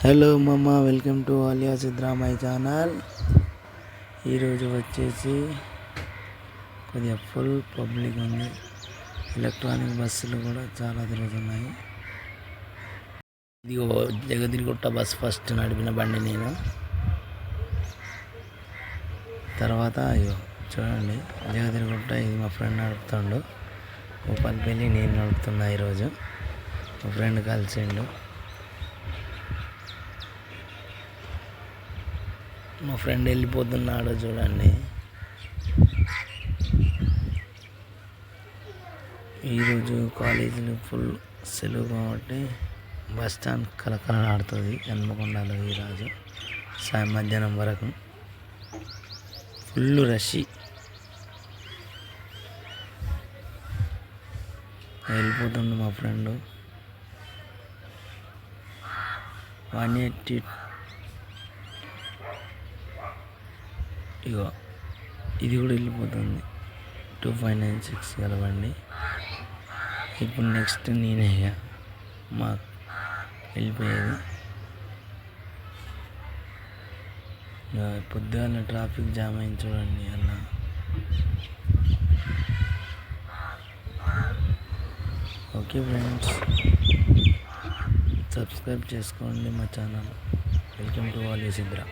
Hello మమ్మ, welcome to Alia Sidra my channel. ఈరోజు వచ్చేసి కొద్దిగా ఫుల్ పబ్లిక్ ఉంది. ఎలక్ట్రానిక్ బస్సులు కూడా చాలా తిరుగుతున్నాయి. ఇదిగో జగదిరిగుట్ట బస్ ఫస్ట్ నడిపిన బండి నేను. తర్వాత అయ్యో చూడండి జగదిరిగుట్ట, ఇది మా ఫ్రెండ్ నడుపుతాడు. ఉప్పల్పల్లి నేను నడుపుతున్నా. ఈరోజు మా ఫ్రెండ్ కలిసిండు. మా ఫ్రెండ్ వెళ్ళిపోతున్నాడు చూడండి. ఈరోజు కాలేజీలు ఫుల్ సెలవు కాబట్టి బస్ స్టాండ్ కలకలాడుతుంది. హన్మకొండలో ఈరోజు మధ్యాహ్నం వరకు ఫుల్ రష్. వెళ్ళిపోతుంది మా ఫ్రెండ్. 180 ఇగో ఇది కూడా వెళ్ళిపోతుంది. 2596 కలవండి. ఇప్పుడు నెక్స్ట్ నేనే మా వెళ్ళిపోయేది. పొద్దున్న ట్రాఫిక్ జామ్ అయింది చూడండి అలా. ఓకే ఫ్రెండ్స్, సబ్స్క్రైబ్ చేసుకోండి మా channel. Welcome to Alia Sidra.